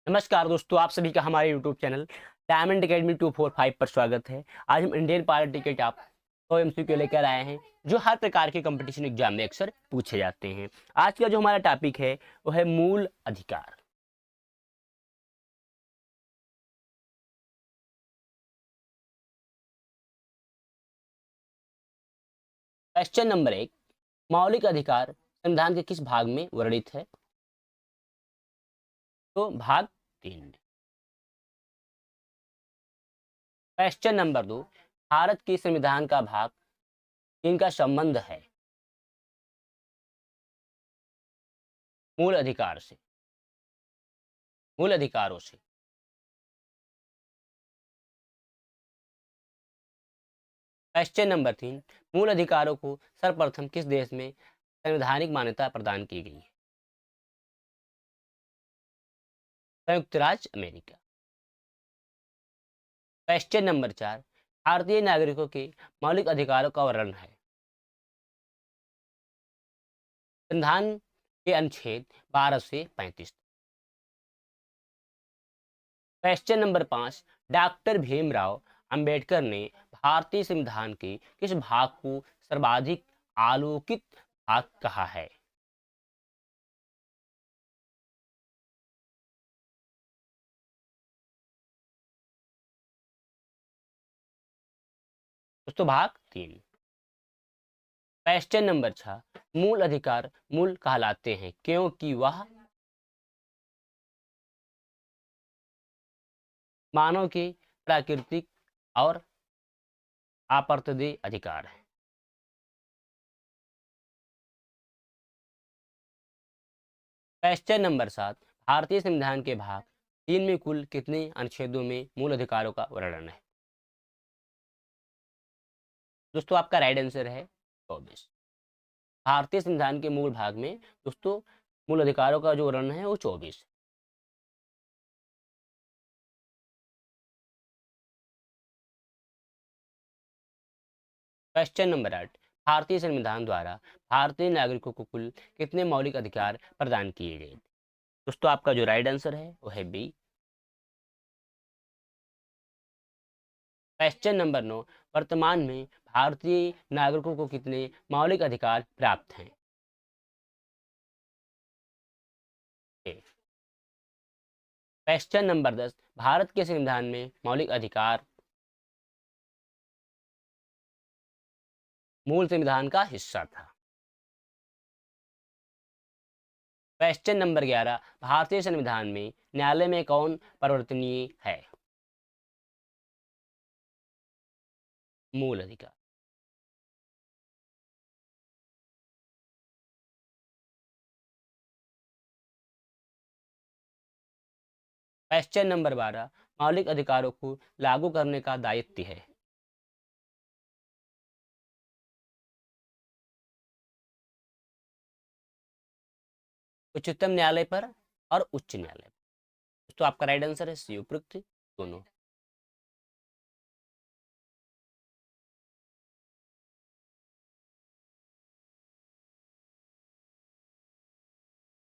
नमस्कार दोस्तों, आप सभी का हमारे यूट्यूब चैनल डायमंड अकेडमी 245 पर स्वागत है। आज हम इंडियन पायलट टिकट आप एमसीक्यू लेकर आए हैं जो हर प्रकार के कंपटीशन एग्जाम में अक्सर पूछे जाते हैं। आज का जो हमारा टॉपिक है वो है मूल अधिकार। क्वेश्चन नंबर 1, मौलिक अधिकार संविधान के किस भाग में वर्णित है? तो भाग 3 में। क्वेश्चन नंबर 2, भारत के संविधान का भाग 3 का संबंध है मूल अधिकार से, मूल अधिकारों से। क्वेश्चन नंबर 3, मूल अधिकारों को सर्वप्रथम किस देश में संवैधानिक मान्यता प्रदान की गई है? संयुक्त राज्य अमेरिका। क्वेश्चन नंबर 4, भारतीय नागरिकों के मौलिक अधिकारों का वर्णन है। संविधान के अनुच्छेद 12 से 35। Question number 5, doctor Bhimrao Ambedkar ने भारतीय संविधान के किस भाग को सर्वाधिक आलोकित भाग कहा है? दोस्तों भाग 3। क्वेश्चन नंबर 6, मूल अधिकार मूल कहलाते हैं क्योंकि वह मानव के प्राकृतिक और अपर्तदीय अधिकार है। क्वेश्चन नंबर 7, भारतीय संविधान के भाग 3 में कुल कितने अनुच्छेदों में मूल अधिकारों का वर्णन है? दोस्तों आपका राइट आंसर है 24। भारतीय संविधान के मूल भाग में दोस्तों मूल अधिकारों का जो वर्णन है वो 24। क्वेश्चन नंबर 8, भारतीय संविधान द्वारा भारतीय नागरिकों को कुल कितने मौलिक अधिकार प्रदान किए गए? दोस्तों आपका जो राइट आंसर है वो है बी। क्वेश्चन नंबर 9, वर्तमान में भारतीय नागरिकों को कितने मौलिक अधिकार प्राप्त हैं? क्वेश्चन नंबर 10, भारत के संविधान में मौलिक अधिकार मूल संविधान का हिस्सा था। क्वेश्चन नंबर 11, भारतीय संविधान में न्यायालय में कौन परिवर्तनीय है? मूल अधिकार। क्वेश्चन नंबर 12, मौलिक अधिकारों को लागू करने का दायित्व है? उच्चतम न्यायालय पर और उच्च न्यायालय पर। तो आपका राइट आंसर है सी, उपयुक्त दोनों।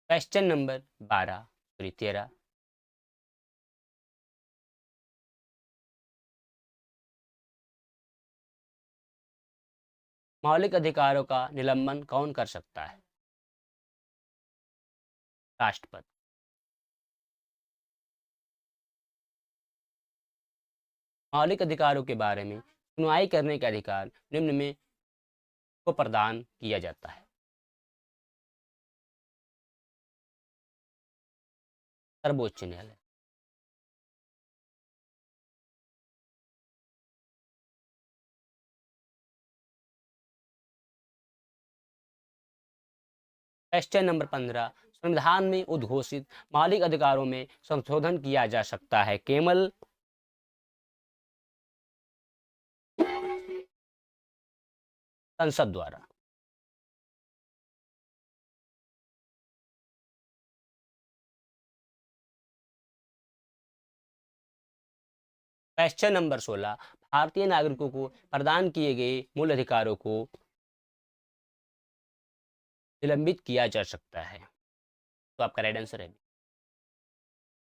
क्वेश्चन नंबर 13, मौलिक अधिकारों का निलंबन कौन कर सकता है? राष्ट्रपति। मौलिक अधिकारों के बारे में सुनवाई करने का अधिकार निम्न में को प्रदान किया जाता है? सर्वोच्च न्यायालय। क्वेश्चन नंबर 15, संविधान में उद्घोषित मौलिक अधिकारों में संशोधन किया जा सकता है केवल संसद द्वारा। क्वेश्चन नंबर 16, भारतीय नागरिकों को प्रदान किए गए मूल अधिकारों को निलंबित किया जा सकता है? तो आपका राइट आंसर है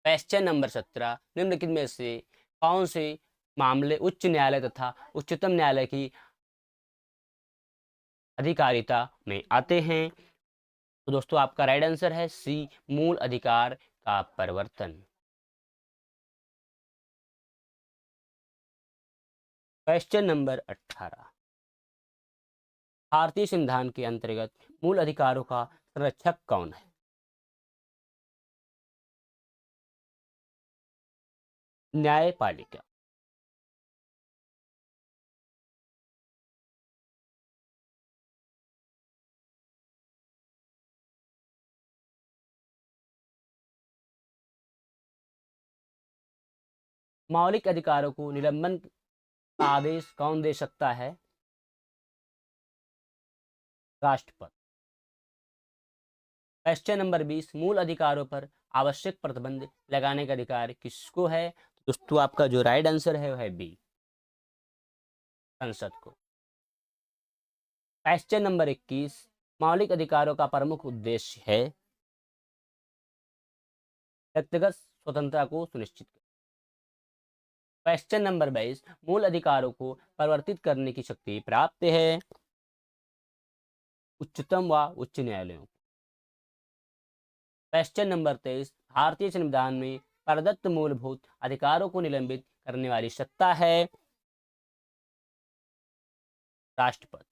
क्वेश्चन नंबर 17, निम्नलिखित में से कौन से मामले उच्च न्यायालय तथा उच्चतम न्यायालय की अधिकारिता में आते हैं? तो दोस्तों आपका राइट आंसर है सी, मूल अधिकार का परिवर्तन। क्वेश्चन नंबर 18, भारतीय संविधान के अंतर्गत मूल अधिकारों का संरक्षक कौन है? न्यायपालिका। मौलिक अधिकारों को निलंबन का आदेश कौन दे सकता है? राष्ट्रपति। क्वेश्चन नंबर 20, मूल अधिकारों पर आवश्यक प्रतिबंध लगाने का अधिकार किसको है? दोस्तों आपका जो राइट आंसर है वो है बी, संसद को। क्वेश्चन नंबर 21, मौलिक अधिकारों का प्रमुख उद्देश्य है व्यक्तिगत स्वतंत्रता को सुनिश्चित करना। क्वेश्चन नंबर 22, मूल अधिकारों को परिवर्तित करने की शक्ति प्राप्त है उच्चतम व उच्च न्यायालयों को। क्वेश्चन नंबर 23, भारतीय संविधान में प्रदत्त मूलभूत अधिकारों को निलंबित करने वाली सत्ता है राष्ट्रपति।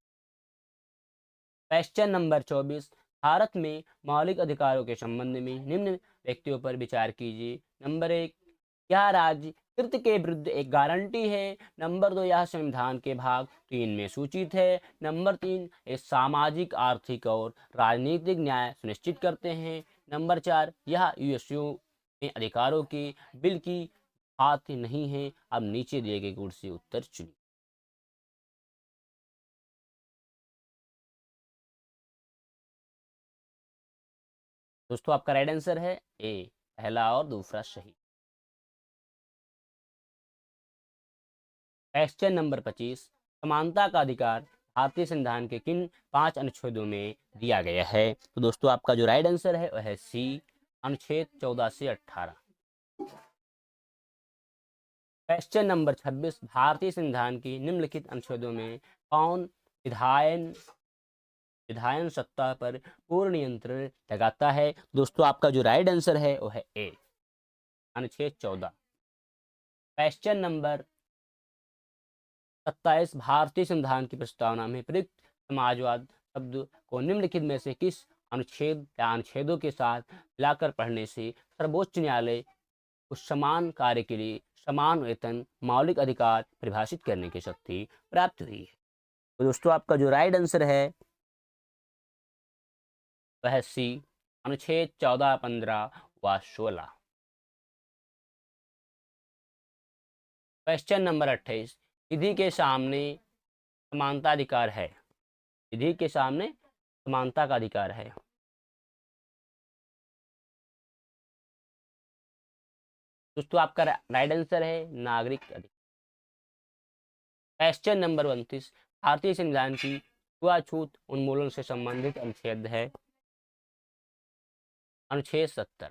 क्वेश्चन नंबर 24, भारत में मौलिक अधिकारों के संबंध में निम्न व्यक्तियों पर विचार कीजिए। नंबर 1, यह राज्य कृत्य के विरुद्ध एक गारंटी है। नंबर 2, यह संविधान के भाग 3 में सूचित है। नंबर 3, ये सामाजिक, आर्थिक और राजनीतिक न्याय सुनिश्चित करते हैं। नंबर 4, यह यूएसओ में अधिकारों के बिल की बात नहीं है। अब नीचे दिए गए गुण से उत्तर चुनिए। दोस्तों आपका राइट आंसर है ए, पहला और दूसरा सही। क्वेश्चन नंबर 25, समानता का अधिकार भारतीय संविधान के किन 5 अनुच्छेदों में दिया गया है? तो दोस्तों आपका जो राइट आंसर है वह है सी, अनुच्छेद 14 से 18। क्वेश्चन नंबर 26, भारतीय संविधान की निम्नलिखित अनुच्छेदों में कौन विधायन विधायन सत्ता पर पूर्ण नियंत्रण लगाता है? दोस्तों आपका जो राइट आंसर है वह है ए, अनुच्छेद 14। क्वेश्चन नंबर 27, भारतीय संविधान की प्रस्तावना में प्रयुक्त समाजवाद शब्द को निम्नलिखित में से किस अनुच्छेद या अनुच्छेदों के साथ मिलाकर पढ़ने से सर्वोच्च न्यायालय को समान कार्य के लिए समान वेतन मौलिक अधिकार परिभाषित करने की शक्ति प्राप्त हुई है? तो दोस्तों आपका जो राइट आंसर है वह सी, अनुच्छेद 14, 15 व 16। क्वेश्चन नंबर 28, विधि के सामने समानता अधिकार है। विधि के सामने समानता का अधिकार है। दोस्तों आपका राइट आंसर है नागरिक अधिकार। क्वेश्चन नंबर 29, भारतीय संविधान की छुआछूत उन्मूलन से संबंधित अनुच्छेद है अनुच्छेद 70।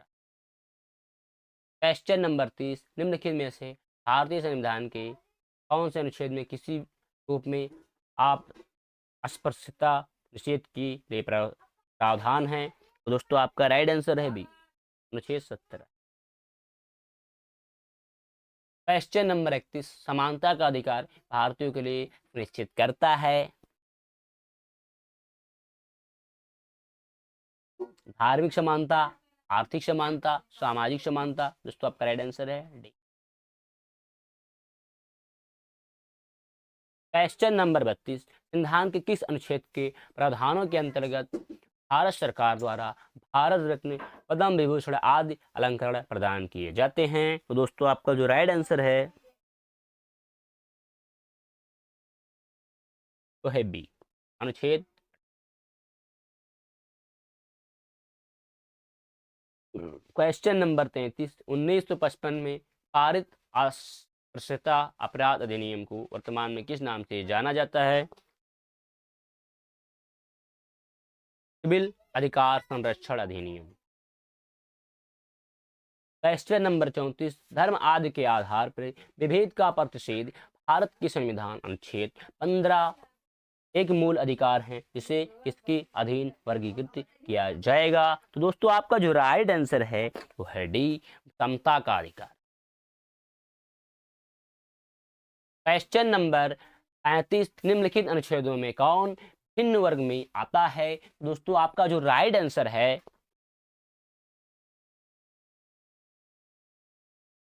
क्वेश्चन नंबर 30, निम्नलिखित में से भारतीय संविधान के कौन से अनुच्छेद में किसी रूप में आप अस्पृश्यता निषेध के लिए प्रावधान है? तो दोस्तों आपका राइट आंसर है बी, अनुच्छेद 17। क्वेश्चन नंबर 31, समानता का अधिकार भारतीयों के लिए सुनिश्चित करता है धार्मिक समानता, आर्थिक समानता, सामाजिक समानता। दोस्तों आपका राइट आंसर है डी। क्वेश्चन नंबर 32, संविधान के किस अनुच्छेद के प्रावधानों के अंतर्गत भारत सरकार द्वारा भारत रत्न, पद्म विभूषण आदि अलंकरण प्रदान किए जाते हैं? तो दोस्तों आपका जो राइट आंसर है वो है बी, अनुच्छेद। क्वेश्चन नंबर 33, 1955 में पारित अस्पृश्यता अपराध अधिनियम को वर्तमान में किस नाम से जाना जाता है? सिविल अधिकार संरक्षण अधिनियम। क्वेश्चन नंबर 34, धर्म आदि के आधार पर विभेद का प्रतिषेध भारत के संविधान अनुच्छेद 15 एक मूल अधिकार है जिसे इसके अधीन वर्गीकृत किया जाएगा। तो दोस्तों आपका जो राइट आंसर है वो है डी, समता का अधिकार। क्वेश्चन नंबर 35, निम्नलिखित अनुच्छेदों में कौन भिन्न वर्ग में आता है? दोस्तों आपका जो राइट आंसर है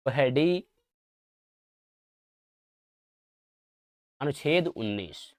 वो है डी, अनुच्छेद 19।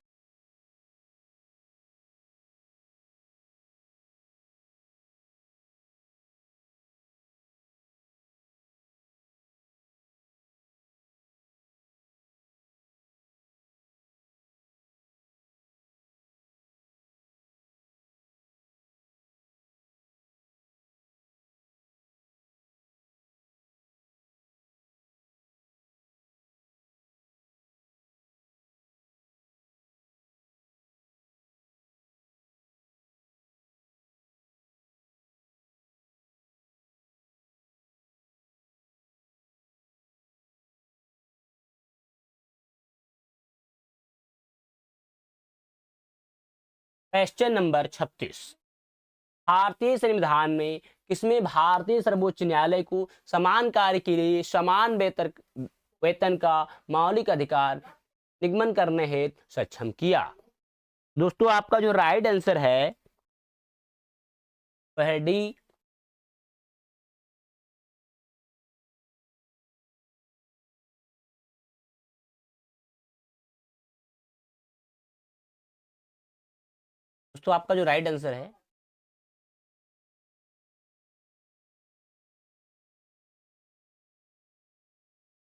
क्वेश्चन नंबर 36, भारतीय संविधान में किसमें भारतीय सर्वोच्च न्यायालय को समान कार्य के लिए समान वेतन का मौलिक अधिकार निगमन करने हेतु सक्षम किया? दोस्तों आपका जो राइट आंसर है वह है डी, दोस्तों आपका जो राइट आंसर है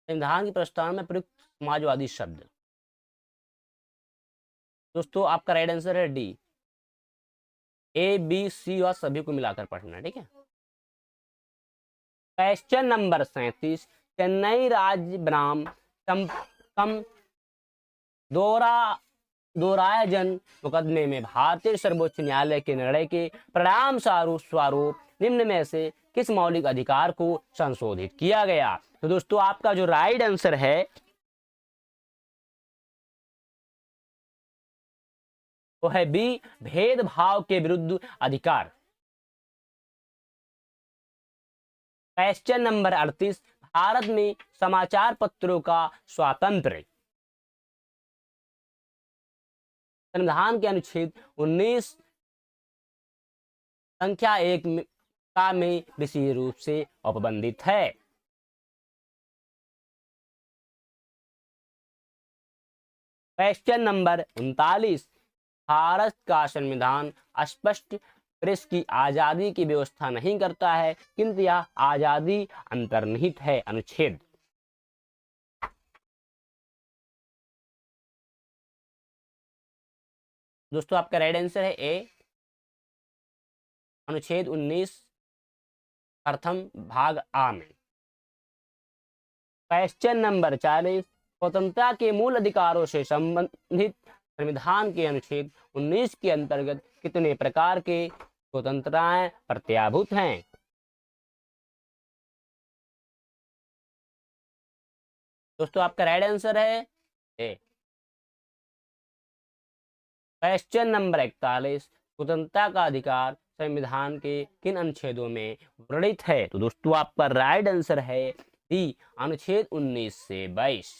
संविधान के प्रस्तावना में प्रयुक्त समाजवादी शब्द। दोस्तों आपका राइट आंसर है डी, ए बी सी और सभी को मिलाकर पढ़ना, ठीक है। क्वेश्चन नंबर 37, चेन्नई राज्य बनाम कम दोरायजन मुकदमे में भारतीय सर्वोच्च न्यायालय के निर्णय के परिणाम स्वरूप निम्न में से किस मौलिक अधिकार को संशोधित किया गया? तो दोस्तों आपका जो राइट आंसर है वो है बी, भेदभाव के विरुद्ध अधिकार। क्वेश्चन नंबर 38, भारत में समाचार पत्रों का स्वातंत्र्य संविधान के अनुच्छेद 19 संख्या 1 में विशेष रूप से उपबंधित है। क्वेश्चन नंबर 39, भारत का संविधान स्पष्ट प्रेस की आजादी की व्यवस्था नहीं करता है किंतु यह आजादी अंतर्निहित है। अनुच्छेद। दोस्तों आपका राइट आंसर है ए, अनुच्छेद 19 प्रथम भाग आ में। क्वेश्चन नंबर 40, स्वतंत्रता के मूल अधिकारों से संबंधित संविधान के अनुच्छेद 19 के अंतर्गत कितने प्रकार के स्वतंत्रताएं प्रत्याभूत हैं? दोस्तों आपका राइट आंसर है ए। क्वेश्चन नंबर 41, स्वतंत्रता का अधिकार संविधान के किन अनुच्छेदों में वर्णित है? तो दोस्तों आपका राइट आंसर है डी, अनुच्छेद 19 से 22।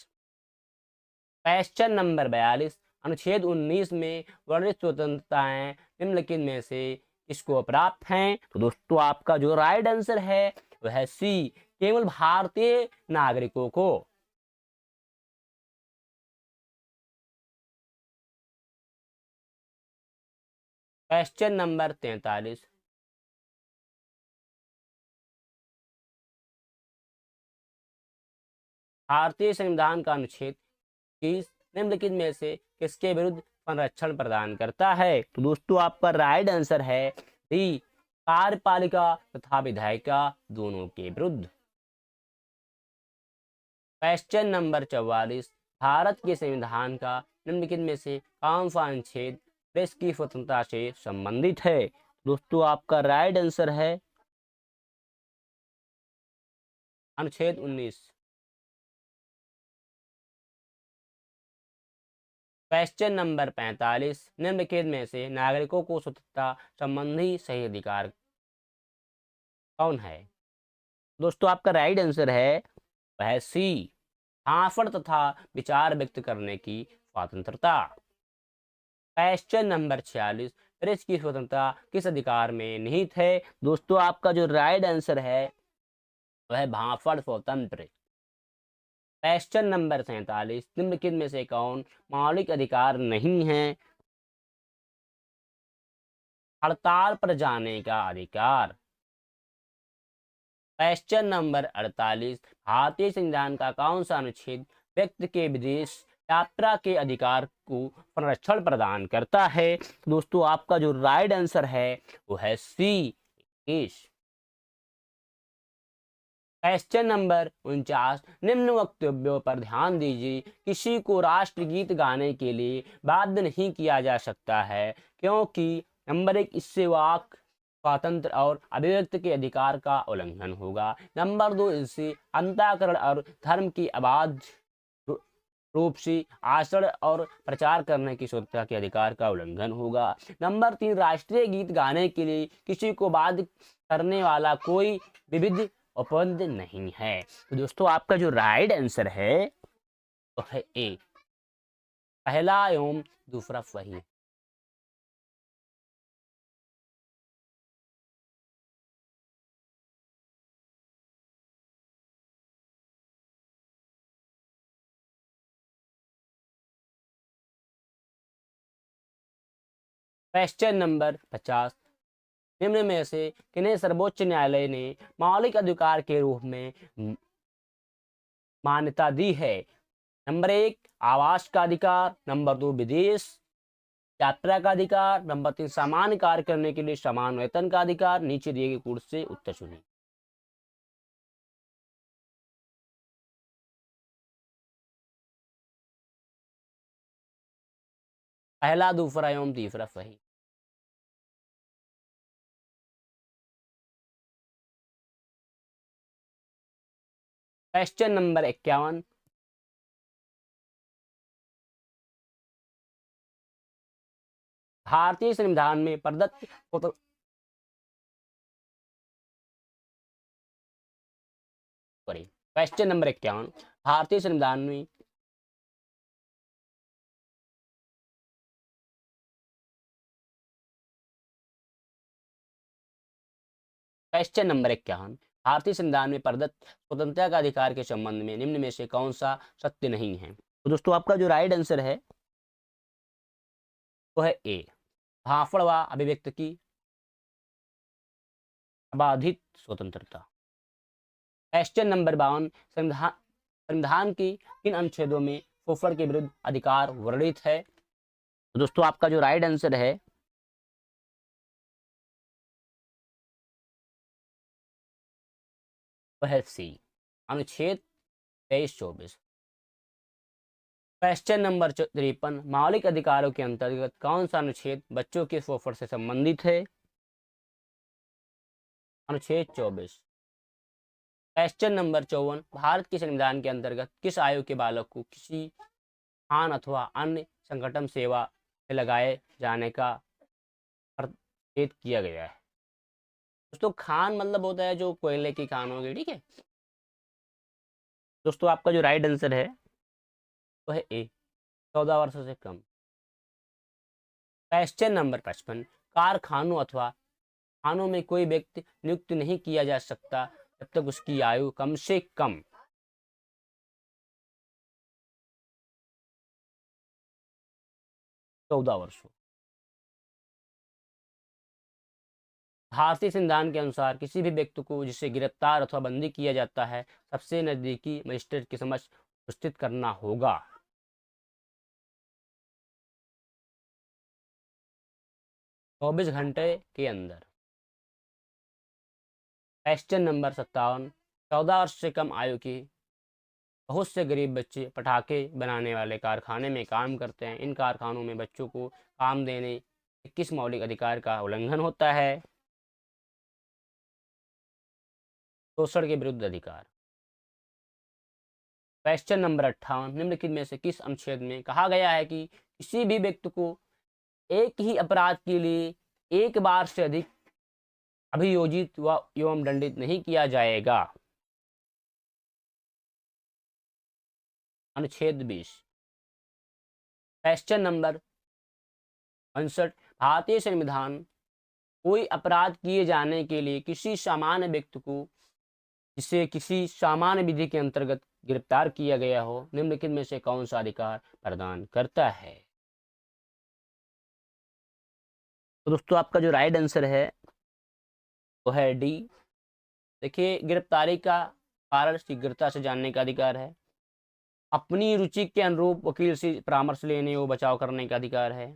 क्वेश्चन नंबर 42, अनुच्छेद 19 में वर्णित स्वतंत्रताएं निम्नलिखित में से किसको प्राप्त हैं? तो दोस्तों आपका जो राइट आंसर है वह है सी, केवल भारतीय नागरिकों को। क्वेश्चन नंबर 43, भारतीय संविधान का अनुच्छेद 30 निम्नलिखित में से किसके विरुद्ध संरक्षण प्रदान करता है? तो दोस्तों आपका राइट आंसर है डी, कार्यपालिका तथा विधायिका दोनों के विरुद्ध। क्वेश्चन नंबर 44, भारत के संविधान का निम्नलिखित में से कौन सा अनुच्छेद प्रेस की स्वतंत्रता से संबंधित है? दोस्तों आपका राइट आंसर है अनुच्छेद 19। क्वेश्चन नंबर 45, निम्नलिखित में से नागरिकों को स्वतंत्रता संबंधी सही अधिकार कौन है? दोस्तों आपका राइट आंसर है वह सी, भाषण तथा विचार व्यक्त करने की स्वतंत्रता। क्वेश्चन नंबर 46, प्रेस की स्वतंत्रता किस अधिकार में निहित है? दोस्तों आपका जो राइट आंसर है वह भाषण स्वतंत्र। क्वेश्चन नंबर 47, निम्नलिखित में से कौन मौलिक अधिकार नहीं है? हड़ताल पर जाने का अधिकार। क्वेश्चन नंबर 48, भारतीय संविधान का कौन सा अनुच्छेद व्यक्ति के विदेश यात्रा के अधिकार को संरक्षण प्रदान करता है? दोस्तों आपका जो राइट आंसर है वो है सी, 21। क्वेश्चन नंबर 49, निम्न वक्तव्यों पर ध्यान दीजिए। किसी को राष्ट्रगीत गाने के लिए बाध्य नहीं किया जा सकता है क्योंकि नंबर 1, इससे वाक स्वातंत्र और अभिव्यक्ति के अधिकार का उल्लंघन होगा। नंबर 2, इससे अंतःकरण और धर्म की अबाध रूप से आचरण और प्रचार करने की स्वतंत्रता के अधिकार का उल्लंघन होगा। नंबर 3, राष्ट्रीय गीत गाने के लिए किसी को बाध्य करने वाला कोई विविध उपबंध नहीं है। तो दोस्तों आपका जो राइट आंसर है वो है ए, पहला एवं दूसरा सही है। क्वेश्चन नंबर 50, निम्न में से किन्हें सर्वोच्च न्यायालय ने मौलिक अधिकार के रूप में मान्यता दी है? नंबर 1, आवास का अधिकार। नंबर 2, विदेश यात्रा का अधिकार। नंबर 3, सामान्य कार्य करने के लिए समान वेतन का अधिकार। नीचे दिए गए कोड से उत्तर चुनें। पहला, दूसरा एवं तीसरा सही। क्वेश्चन नंबर 51, भारतीय संविधान में प्रदत्त क्वेश्चन नंबर 51, भारतीय संविधान में क्वेश्चन नंबर 51, भारतीय संविधान में प्रदत्त स्वतंत्रता का अधिकार के संबंध में निम्न में से कौन सा सत्य नहीं है? तो दोस्तों आपका जो राइट आंसर है वो है ए, भाषण व अभिव्यक्ति की अबाधित स्वतंत्रता। क्वेश्चन नंबर 52, संविधान की किन अनुच्छेदों में शोषण के विरुद्ध अधिकार वर्णित है? तो दोस्तों आपका जो राइट आंसर है वह है सी, अनुच्छेद 23-24। क्वेश्चन नंबर 53, मौलिक अधिकारों के अंतर्गत कौन सा अनुच्छेद बच्चों के शोषण से संबंधित है? अनुच्छेद 24। क्वेश्चन नंबर 54, भारत के संविधान के अंतर्गत किस आयु के बालक को किसी खान अथवा अन्य संगठन सेवा से लगाए जाने का प्रतिषेध किया गया है? दोस्तों खान मतलब होता है जो कोयले की खान होगी, ठीक है। दोस्तों आपका जो राइट आंसर है वो है ए, 14 वर्षों से कम। क्वेश्चन नंबर 55, कारखानों अथवा खानों में कोई व्यक्ति नियुक्त नहीं किया जा सकता जब तक उसकी आयु कम से कम 14 वर्ष हो। भारतीय संविधान के अनुसार किसी भी व्यक्ति को जिसे गिरफ्तार अथवा बंदी किया जाता है सबसे नजदीकी मजिस्ट्रेट के समक्ष उपस्थित करना होगा। 24 घंटे के अंदर। क्वेश्चन नंबर 57, 14 वर्ष से कम आयु के बहुत से गरीब बच्चे पटाखे बनाने वाले कारखाने में काम करते हैं। इन कारखानों में बच्चों को काम देने के किस मौलिक अधिकार का उल्लंघन होता है? शोषण के विरुद्ध अधिकार। क्वेश्चन नंबर 58, निम्नलिखित में से किस अनुच्छेद में कहा गया है कि किसी भी व्यक्ति को एक ही अपराध के लिए एक बार से अधिक अभियोजित व एवं दंडित नहीं किया जाएगा? अनुच्छेद 20। क्वेश्चन नंबर 59, भारतीय संविधान कोई अपराध किए जाने के लिए किसी सामान्य व्यक्ति को जिसे किसी सामान्य विधि के अंतर्गत गिरफ्तार किया गया हो, निम्नलिखित में से कौन सा अधिकार प्रदान करता है? तो दोस्तों आपका जो राइट आंसर है वो है डी। देखिए, गिरफ्तारी का कारण शीघ्रता से जानने का अधिकार है, अपनी रुचि के अनुरूप वकील से परामर्श लेने व बचाव करने का अधिकार है,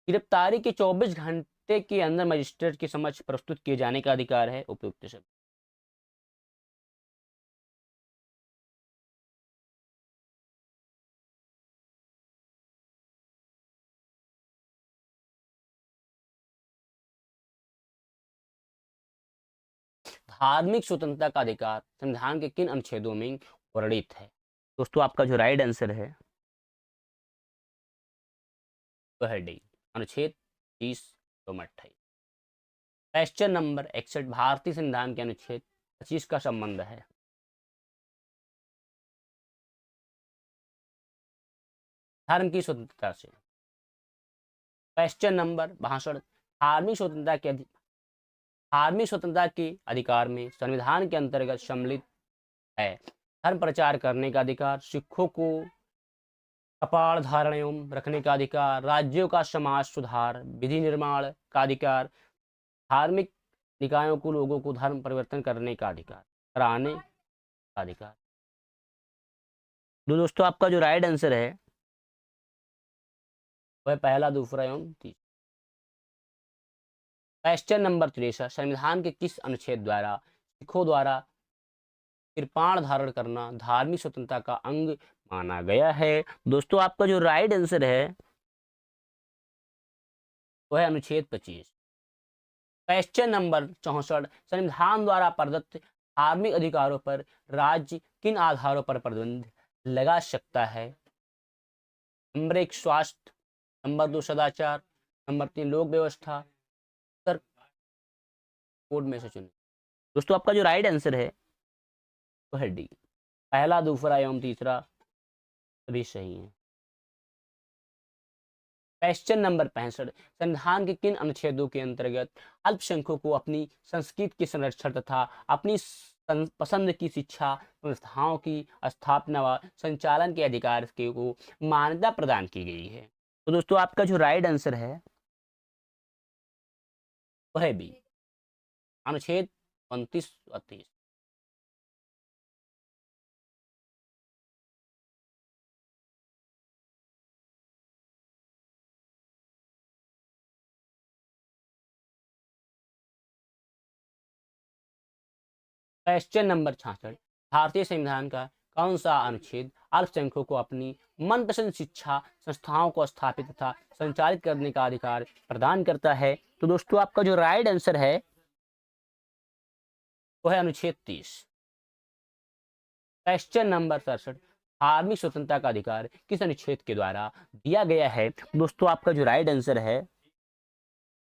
गिरफ्तारी के 24 घंटे के अंदर मजिस्ट्रेट के समक्ष प्रस्तुत किए जाने का अधिकार है। उपयुक्त शब्द। धार्मिक स्वतंत्रता का अधिकार संविधान के किन अनुच्छेदों में वर्णित है? दोस्तों आपका जो राइट आंसर है वो है डी, अनुच्छेद 30 एवं 28। क्वेश्चन नंबर 61, भारतीय संविधान के अनुच्छेद 25 का संबंध है? धर्म की स्वतंत्रता से। क्वेश्चन नंबर 62, धार्मिक स्वतंत्रता के अधिकार में संविधान के अंतर्गत सम्मिलित है धर्म प्रचार करने का अधिकार, सिखों को कपाड़ धारण एवं रखने का अधिकार, राज्यों का समाज सुधार विधि निर्माण का अधिकार, धार्मिक निकायों को लोगों को धर्म परिवर्तन करने का अधिकार, कराने का अधिकार। तो दोस्तों आपका जो राइट आंसर है वह पहला, दूसरा एवं तीसरा। क्वेश्चन नंबर 63, संविधान के किस अनुच्छेद द्वारा सिखों द्वारा कृपाण धारण करना धार्मिक स्वतंत्रता का अंग माना गया है? दोस्तों आपका जो राइट आंसर है वह है अनुच्छेद 25। क्वेश्चन नंबर 64, संविधान द्वारा प्रदत्त धार्मिक अधिकारों पर राज्य किन आधारों पर प्रतिबंध लगा सकता है? नंबर 1 स्वास्थ्य, नंबर 2 सदाचार, नंबर 3 लोक व्यवस्था, उत्तर कोड में से चुनें। दोस्तों आपका जो राइट आंसर है वो है डी, पहला, दूसरा एवं तीसरा सभी सही है। क्वेश्चन नंबर 65, संविधान के किन अनुच्छेदों के अंतर्गत अल्पसंख्यकों को अपनी संस्कृति के संरक्षण तथा अपनी पसंद की शिक्षा संस्थाओं की स्थापना व संचालन के अधिकार को मान्यता प्रदान की गई है? तो दोस्तों आपका जो राइट आंसर है वह है बी, अनुच्छेद 29 और 30। क्वेश्चन नंबर 66, भारतीय संविधान का कौन सा अनुच्छेद अल्पसंख्यकों को अपनी मनपसंद शिक्षा संस्थाओं को स्थापित तथा संचालित करने का अधिकार प्रदान करता है? तो दोस्तों आपका जो राइट आंसर है वो है अनुच्छेद 30। क्वेश्चन नंबर 67, धार्मिक स्वतंत्रता का अधिकार किस अनुच्छेद के द्वारा दिया गया है? दोस्तों आपका जो राइट आंसर है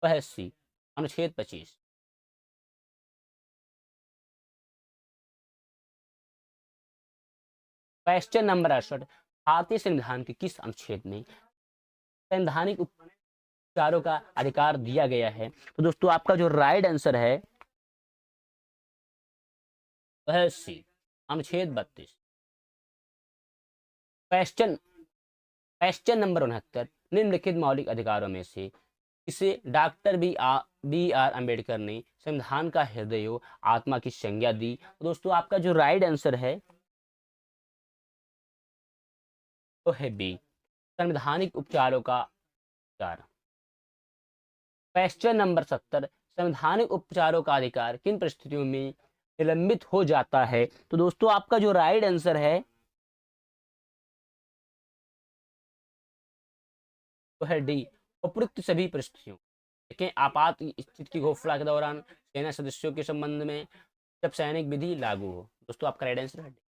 वह है सी, अनुच्छेद 25। क्वेश्चन नंबर 68, भारतीय संविधान के किस अनुच्छेद में संवैधानिक उपचारों का अधिकार दिया गया है? तो दोस्तों आपका जो राइट आंसर है वह है सी, अनुच्छेद 32। क्वेश्चन नंबर 69, निम्नलिखित मौलिक अधिकारों में से इसे डॉक्टर बी आर अम्बेडकर ने संविधान का हृदय आत्मा की संज्ञा दी? तो दोस्तों आपका जो राइट आंसर है तो है बी, संवैधानिक उपचारों का अधिकार। क्वेश्चन नंबर 70, संवैधानिक उपचारों का अधिकार किन परिस्थितियों में निलंबित हो जाता है? तो दोस्तों आपका जो राइट आंसर है वो है डी, उपयुक्त सभी परिस्थितियों। देखें, आपात स्थिति की घोषणा के दौरान सेना सदस्यों के संबंध में जब सैनिक विधि लागू हो। दोस्तों आपका राइट आंसर है डी।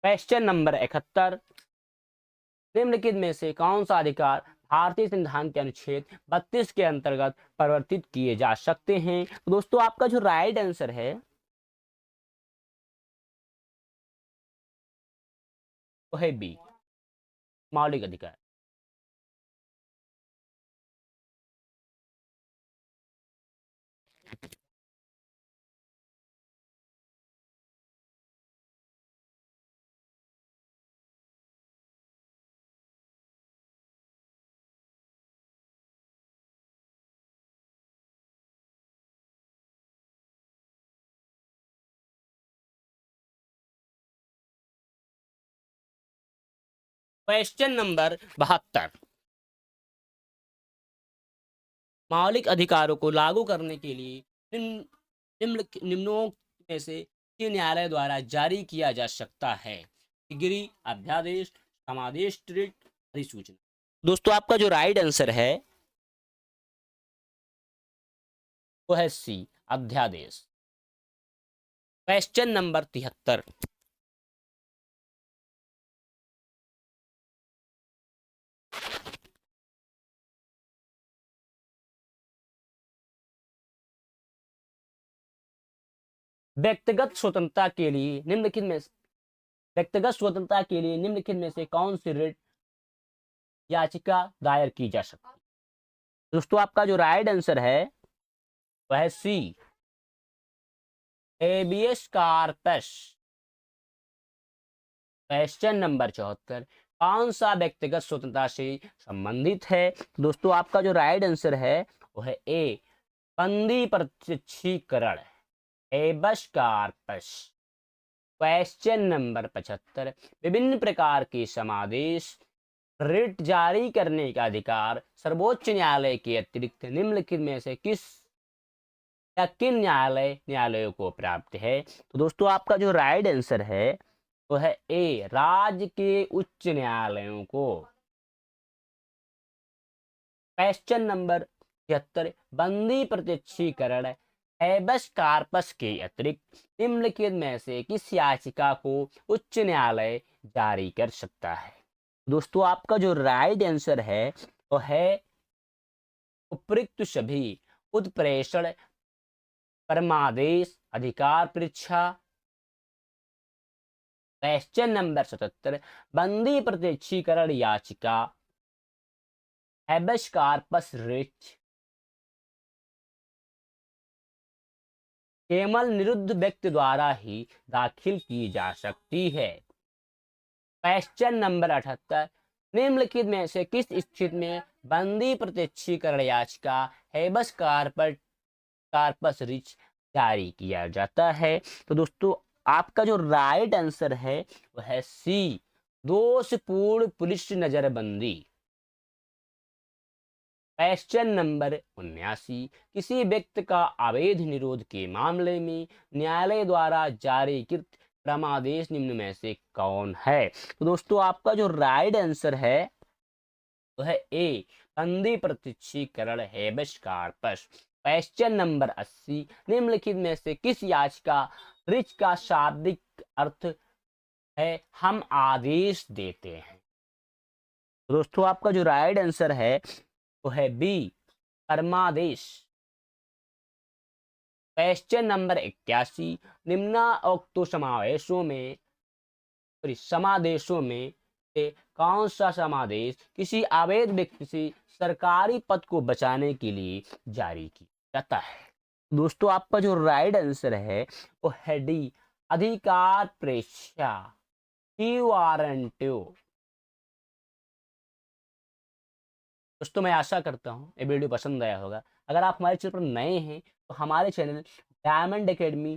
क्वेश्चन नंबर 71, निम्नलिखित में से कौन सा अधिकार भारतीय संविधान के अनुच्छेद 32 के अंतर्गत परिवर्तित किए जा सकते हैं? तो दोस्तों आपका जो राइट आंसर है वो है बी, मौलिक अधिकार। क्वेश्चन नंबर 72, मौलिक अधिकारों को लागू करने के लिए निम्नोक्त में से किस न्यायालय द्वारा जारी किया जा सकता है? डिग्री, अध्यादेश, समादेश, रिट, अधिसूचना। दोस्तों आपका जो राइट आंसर है वो है सी, अध्यादेश। क्वेश्चन नंबर 73, व्यक्तिगत स्वतंत्रता के लिए निम्नलिखित में व्यक्तिगत स्वतंत्रता के लिए निम्नलिखित में से कौन सी रिट याचिका दायर की जा सकती है? दोस्तों आपका जो राइट आंसर है वह है सी, हेबियस कॉर्पस। क्वेश्चन नंबर 74, कौन सा व्यक्तिगत स्वतंत्रता से संबंधित है? तो दोस्तों आपका जो राइट आंसर है वो है ए, बंदी प्रत्यक्षीकरण, हेबस कॉर्पस। क्वेश्चन नंबर 75, विभिन्न प्रकार के समादेश रिट जारी करने का अधिकार सर्वोच्च न्यायालय के अतिरिक्त निम्नलिखित में से किस या किन न्यायालयों को प्राप्त है? तो दोस्तों आपका जो राइट आंसर है वो है ए, राज्य के उच्च न्यायालयों को। क्वेश्चन नंबर 76, बंदी प्रत्यक्षीकरण हैबस कार्पस के अतिरिक्त निम्नलिखित में से किस याचिका को उच्च न्यायालय जारी कर सकता है? दोस्तों आपका जो राइट आंसर है वो है उपयुक्त सभी उत्प्रेषण, परमादेश, अधिकार परीक्षा। क्वेश्चन नंबर 77, बंदी प्रत्यक्षीकरण याचिका हैबस कॉर्पस रिट केवल निरुद्ध व्यक्ति द्वारा ही दाखिल की जा सकती है। क्वेश्चन नंबर 78, निम्नलिखित में से किस स्थिति में बंदी प्रत्यक्षीकरण याचिका हैबस कॉर्पस रिट जारी किया जाता है? तो दोस्तों आपका जो राइट आंसर है वह है सी, दोषपूर्ण पुलिस नजरबंदी। क्वेश्चन नंबर 79, किसी व्यक्ति का अवैध निरोध के मामले में न्यायालय द्वारा जारी कृत क्रमादेश निम्न में से कौन है? तो दोस्तों आपका जो राइट आंसर है वह है ए, बंदी प्रत्यक्षीकरण हैबस कॉर्पस। क्वेश्चन नंबर 80, निम्नलिखित में से किस याचिका रिट का शाब्दिक अर्थ है हम आदेश देते हैं? दोस्तों आपका जो राइट आंसर है वो है बी, परमादेश। क्वेश्चन नंबर 81, निम्नोक्त समादेशों में से कौन सा समादेश किसी अवैध व्यक्ति से सरकारी पद को बचाने के लिए जारी किया जाता है? दोस्तों आपका जो राइट आंसर है वो है डी, अधिकार प्रेक्षा, वारंटियो। दोस्तों मैं आशा करता हूँ ये वीडियो पसंद आया होगा। अगर आप हमारे चैनल पर नए हैं तो हमारे चैनल डायमंड एकेडमी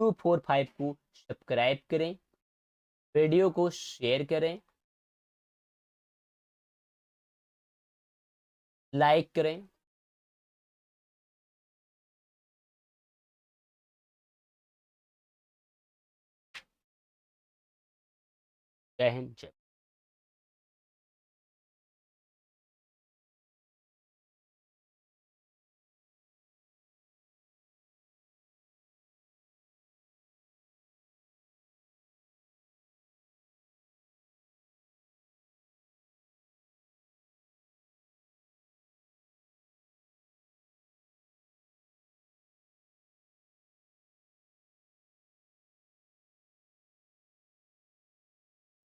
245 को सब्सक्राइब करें, वीडियो को शेयर करें, लाइक करें। जय हिंद, जय